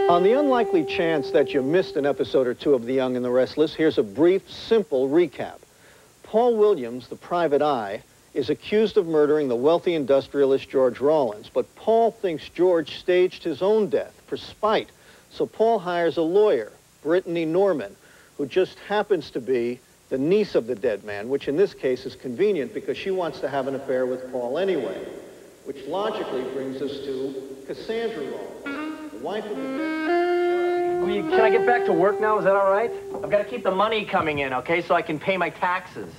On the unlikely chance that you missed an episode or two of The Young and the Restless, here's a brief, simple recap. Paul Williams, the private eye, is accused of murdering the wealthy industrialist George Rawlins, but Paul thinks George staged his own death for spite. So Paul hires a lawyer, Brittany Norman, who just happens to be the niece of the dead man, which in this case is convenient because she wants to have an affair with Paul anyway, which logically brings us to Cassandra Rawlins, the wife of the dead. Can I get back to work now? Is that all right? I've got to keep the money coming in, okay, so I can pay my taxes.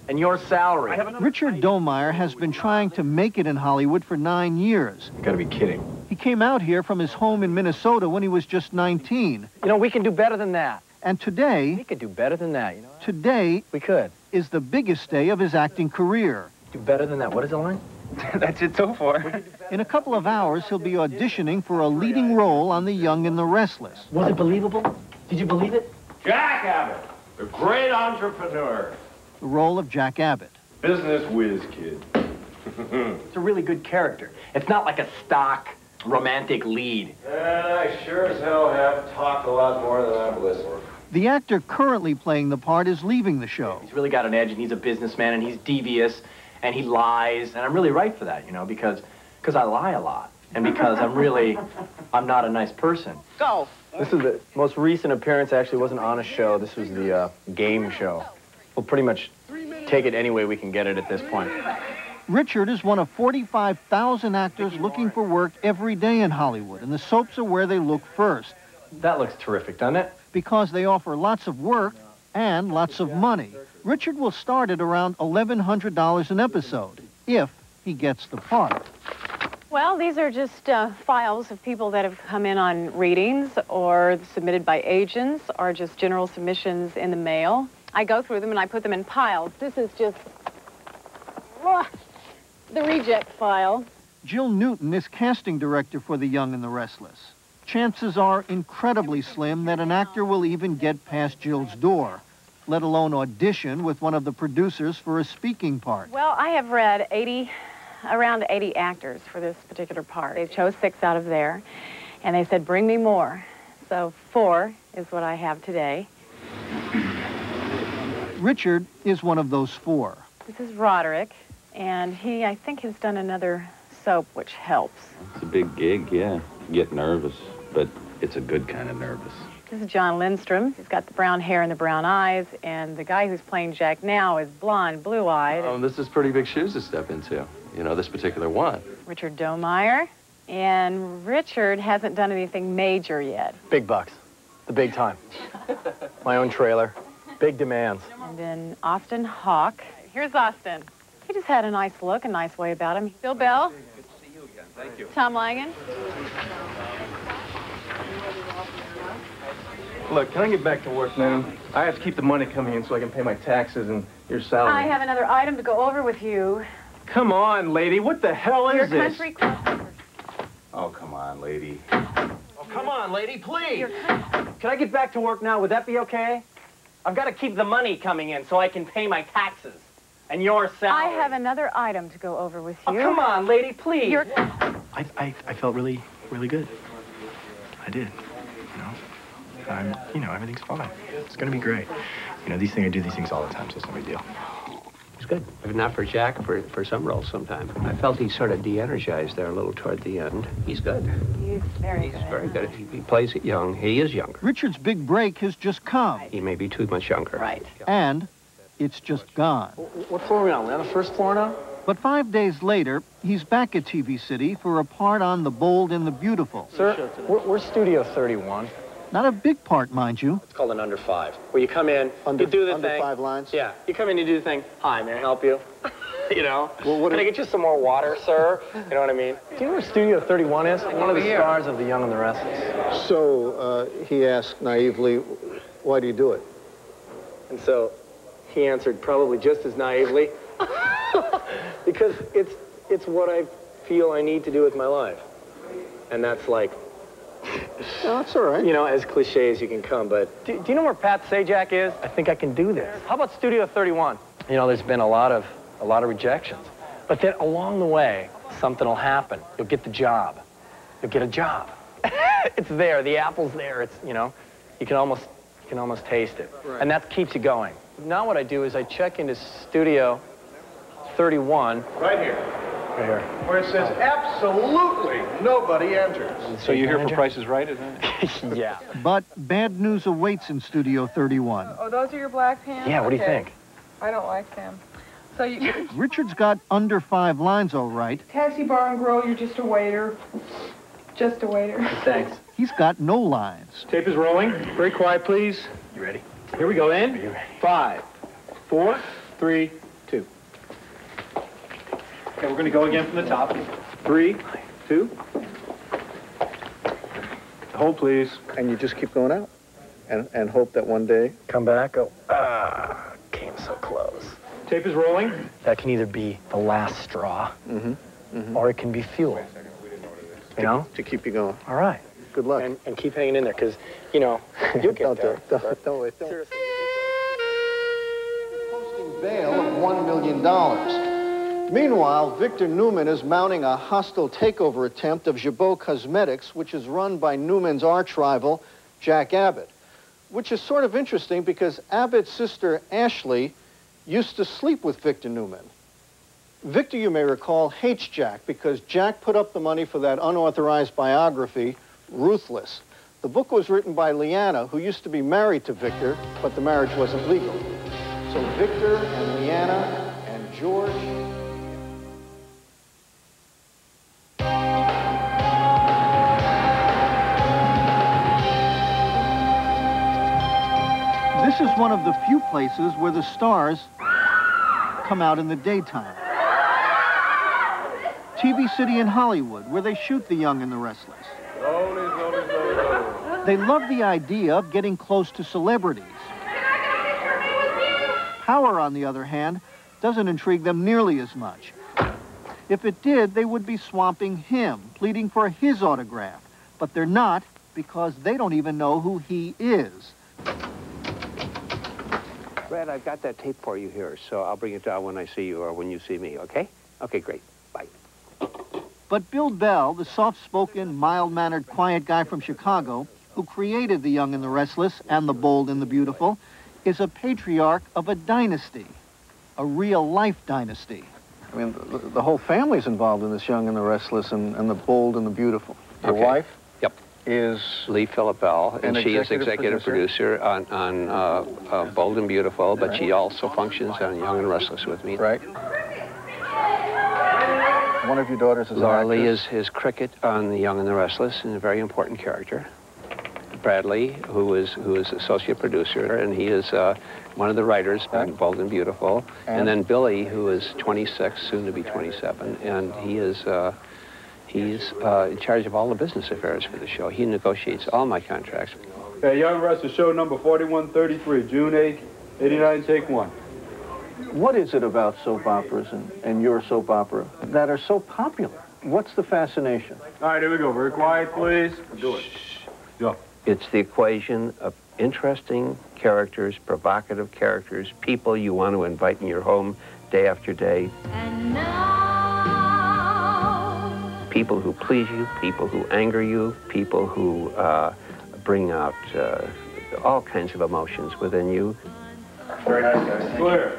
And your salary. Richard Domeyer has been trying to make it in Hollywood for 9 years. You gotta be kidding. He came out here from his home in Minnesota when he was just 19. You know, we can do better than that. And today... We could do better than that, you know? Today... We could. ...is the biggest day of his acting career. Do better than that. What is the line? That's it so far. In a couple of hours, he'll be auditioning for a leading role on The Young and the Restless. Was it believable? Did you believe it? Jack Abbott, the great entrepreneur. The role of Jack Abbott. Business whiz kid. It's a really good character. It's not like a stock romantic lead. And I sure as hell have talked a lot more than I've listened. The actor currently playing the part is leaving the show. He's really got an edge, and he's a businessman, and he's devious, and he lies, and I'm really right for that, you know, because I lie a lot, and because I'm not a nice person. Go. This is the most recent appearance. Actually wasn't on a show. This was the game show. We'll pretty much take it any way we can get it at this point. Richard is one of 45,000 actors looking for work every day in Hollywood, and the soaps are where they look first. That looks terrific, doesn't it? Because they offer lots of work and lots of money. Richard will start at around $1,100 an episode, if he gets the part. Well, these are just files of people that have come in on readings or submitted by agents or just general submissions in the mail. I go through them and I put them in piles. This is just the reject file. Jill Newton is casting director for The Young and the Restless. Chances are incredibly slim that an actor will even get past Jill's door, let alone audition with one of the producers for a speaking part. Well, I have read around 80 actors for this particular part. They chose 6 out of there, and they said, bring me more. So 4 is what I have today. Richard is one of those 4. This is Roderick, and he, I think, has done another soap, which helps. It's a big gig, yeah. You get nervous, but it's a good kind of nervous. This is John Lindstrom. He's got the brown hair and the brown eyes, and the guy who's playing Jack now is blonde, blue-eyed. Oh, this is pretty big shoes to step into, you know, this particular one. Richard Domeyer, and Richard hasn't done anything major yet. Big bucks, the big time. My own trailer, big demands. And then Austin Hawke. Here's Austin. He just had a nice look, a nice way about him. Bill Bell. Good to see you again. Thank you. Tom Langan. Look, can I get back to work now? I have to keep the money coming in so I can pay my taxes and your salary. I have another item to go over with you. Come on, lady. What the hell is Your this? country club. Oh, come on, lady. Oh, come on, lady, please. Your country. Can I get back to work now? Would that be okay? I've got to keep the money coming in so I can pay my taxes and your salary. I have another item to go over with you. Oh, come on, lady, please. Your... I felt really good. I did, you know, everything's fine. It's gonna be great. You know, I do these things all the time, so it's no big deal. It's good. If not for Jack, for some roles sometime. I felt he sort of de-energized there a little toward the end. He's good. He's very good. He's very good. He plays it young. He is younger. Richard's big break has just come. He may be too much younger. Right. And it's just gone. What floor are we on? We're on the first floor now? But 5 days later, he's back at TV City for a part on The Bold and the Beautiful. Sir, we're Studio 31. Not a big part, mind you. It's called an under 5, where you come in, you do the thing. Under 5 lines? Yeah, you come in, you do the thing. Hi, may I help you? You know? Well, Can I get you some more water, sir? You know what I mean? Do you know where Studio 31 is? One of the stars of The Young and the Restless. So he asked naively, why do you do it? And so he answered probably just as naively, because it's what I feel I need to do with my life. And that's like, No, that's all right. you know, as cliche as you can come, but do you know where Pat Sajak is? I think I can do this. How about Studio 31? You know, there's been a lot of rejections. But then along the way, something will happen. You'll get the job. you'll get a job. It's there. The apple's there. It's, you know, you can almost taste it. Right. And that keeps you going. Now what I do is I check into Studio 31. Right here. Right here. Where it says absolutely nobody enters. So you're here for Price is Right, isn't it? Yeah. But bad news awaits in Studio 31. Oh, those are your black pants? Yeah, what do you think? I don't like them. So you... Richard's got under 5 lines, all right. Taxi bar and grill, you're just a waiter. Just a waiter. Thanks. He's got no lines. Tape is rolling. Very quiet, please. You ready? Here we go. In. Are you ready? 5, 4, 3, 2. Okay, we're going to go again from the top. 3, 2. Hold, please. And you just keep going out and hope that one day... Come back. Go. Ah, came so close. Tape is rolling. That can either be the last straw, or it can be fuel. You know? To keep you going. All right. Good luck. And keep hanging in there, because, you know, you'll get there. Don't wait. Seriously. Posting bail of $1 million. Meanwhile, Victor Newman is mounting a hostile takeover attempt of Jabot Cosmetics, which is run by Newman's arch rival, Jack Abbott, which is sort of interesting because Abbott's sister, Ashley, used to sleep with Victor Newman. Victor, you may recall, hates Jack because Jack put up the money for that unauthorized biography, Ruthless. The book was written by Leanna, who used to be married to Victor, but the marriage wasn't legal. So Victor and Leanna and George... This is one of the few places where the stars come out in the daytime. TV City in Hollywood, where they shoot The Young and the Restless. They love the idea of getting close to celebrities. Power, on the other hand, doesn't intrigue them nearly as much. If it did, they would be swamping him, pleading for his autograph. But they're not, because they don't even know who he is. Brad, I've got that tape for you here, so I'll bring it down when I see you or when you see me, okay? Okay, great. Bye. But Bill Bell, the soft-spoken, mild-mannered, quiet guy from Chicago, who created The Young and the Restless and The Bold and the Beautiful, is a patriarch of a dynasty, a real-life dynasty. I mean, the whole family's involved in this Young and the Restless and The Bold and the Beautiful. Your wife? Yep. Is... Lee Phillip Bell, and she is executive producer on Bold and Beautiful, but she also functions on Young and Restless with me. Right. One of your daughters is Laura Lee is Cricket on The Young and the Restless, and a very important character. Bradley, who is associate producer, and he is one of the writers on Bold and Beautiful. And then Billy, who is 26, soon to be 27, and he is he's in charge of all the business affairs for the show. He negotiates all my contracts. Hey, Young Restless, show number 4133, June 8, 89, take 1. What is it about soap operas and your soap opera that are so popular? What's the fascination? All right, here we go. Very quiet, please. Do it. Go. It's the equation of interesting characters, provocative characters, people you want to invite in your home day after day. And now... People who please you, people who anger you, people who bring out all kinds of emotions within you. Very nice, guys. Clear.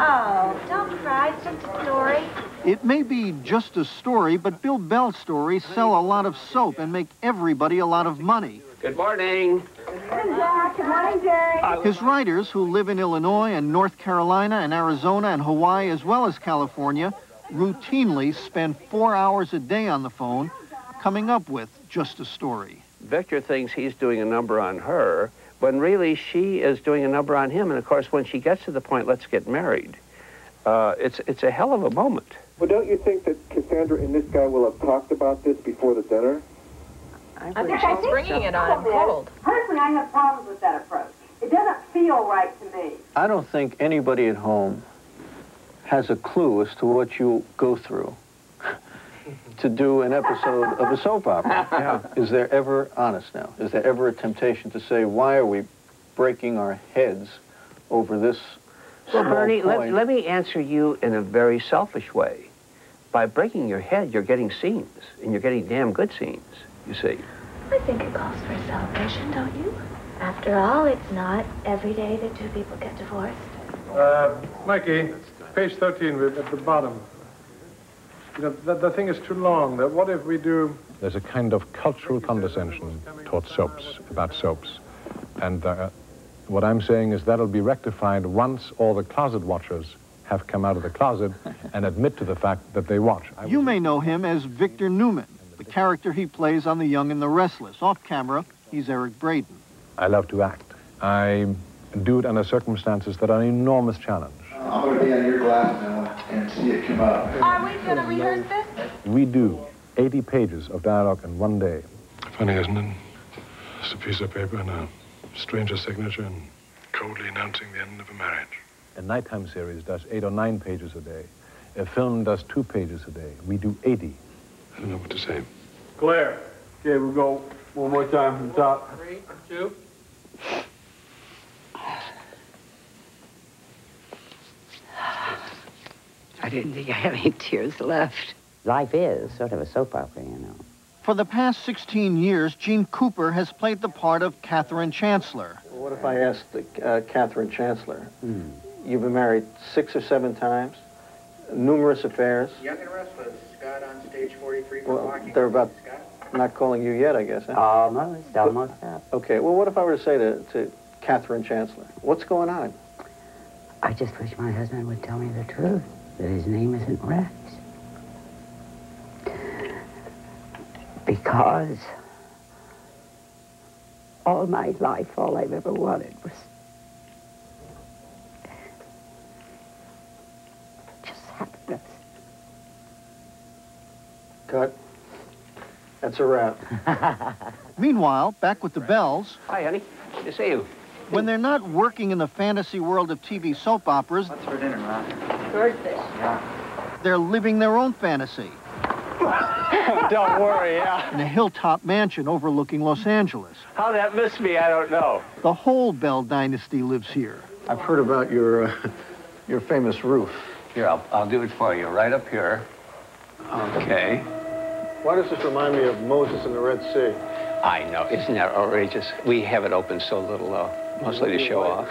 Oh, don't cry. It's just a story. It may be just a story, but Bill Bell's stories sell a lot of soap and make everybody a lot of money. Good morning. Good Jack. Good morning, Jerry. His writers, who live in Illinois and North Carolina and Arizona and Hawaii as well as California, routinely spend 4 hours a day on the phone coming up with just a story. Victor thinks he's doing a number on her, when really she is doing a number on him. And of course, when she gets to the point, let's get married, it's a hell of a moment. Well, don't you think that Cassandra and this guy will have talked about this before the dinner? I think she's bringing it on cold. Personally, I have problems with that approach. It doesn't feel right to me. I don't think anybody at home has a clue as to what you go through to do an episode of a soap opera. Yeah. Is there ever, honest now, is there ever a temptation to say, why are we breaking our heads over this Well, small Bernie, point? let me answer you in a very selfish way. by breaking your head, you're getting scenes, and you're getting damn good scenes, you see. I think it calls for a celebration, don't you? After all, it's not every day that two people get divorced. Mikey, page 13 at the bottom. You know, the thing is too long. What if we do... There's a kind of cultural condescension towards soaps, about soaps. And what I'm saying is that'll be rectified once all the closet watchers have come out of the closet and admit to the fact that they watch. You may know him as Victor Newman, the character he plays on The Young and the Restless. Off camera, he's Eric Braeden. I love to act. I do it under circumstances that are an enormous challenge. I'm going to be on your glass now and see it come up. Are we going to rehearse this? We do 80 pages of dialogue in one day. Funny, isn't it? Just a piece of paper and a stranger's signature and coldly announcing the end of a marriage. A nighttime series does 8 or 9 pages a day. A film does 2 pages a day. We do 80. I don't know what to say. Claire. Okay, we'll go one more time from the top. 3, 2. I didn't think I had any tears left. Life is sort of a soap opera, you know. For the past 16 years, Gene Cooper has played the part of Catherine Chancellor. What if I asked Catherine Chancellor? You've been married 6 or 7 times, numerous affairs. Young and Restless, Scott on stage 43 for Well, walking. they're about not calling you yet, I guess. Huh? Almost up. Okay, well, what if I were to say to Catherine Chancellor, what's going on? I just wish my husband would tell me the truth, that his name isn't Rex. Because all my life, all I've ever wanted was just happiness. Cut. That's a wrap. Meanwhile, back with the Bells. Hi, honey. Good to see you. When they're not working in the fantasy world of TV soap operas, What's for dinner, Ron? Swordfish. Yeah. they're living their own fantasy. Don't worry, yeah. In a hilltop mansion overlooking Los Angeles. How that missed me, I don't know. The whole Bell dynasty lives here. I've heard about your famous roof. Here, I'll do it for you, right up here. Okay. Why does this remind me of Moses in the Red Sea? I know, isn't that outrageous? We have it open so little, though, mostly to show off.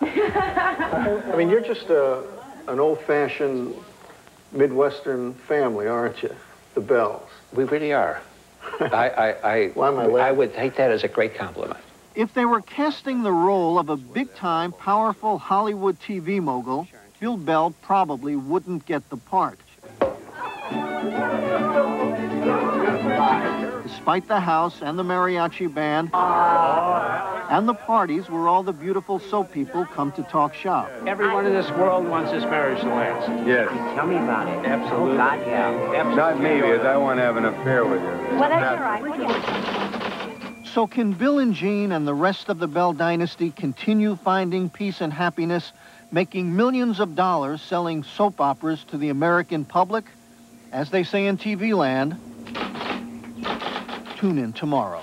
I mean, you're just an old-fashioned Midwestern family, aren't you? The Bells. We really are. Why am I laughing? I would take that as a great compliment. If they were casting the role of a big-time, powerful Hollywood TV mogul, Bill Bell probably wouldn't get the part. Despite the house and the mariachi band and the parties where all the beautiful soap people come to talk shop. Everyone in this world wants this marriage to last. Yes. Tell me about it. Absolutely. Oh, God, yeah. Absolutely. Not me, because I want to have an affair with you. Well, that's all right. What do you So can Bill and Jean and the rest of the Bell dynasty continue finding peace and happiness, making millions of dollars selling soap operas to the American public? As they say in TV land, tune in tomorrow.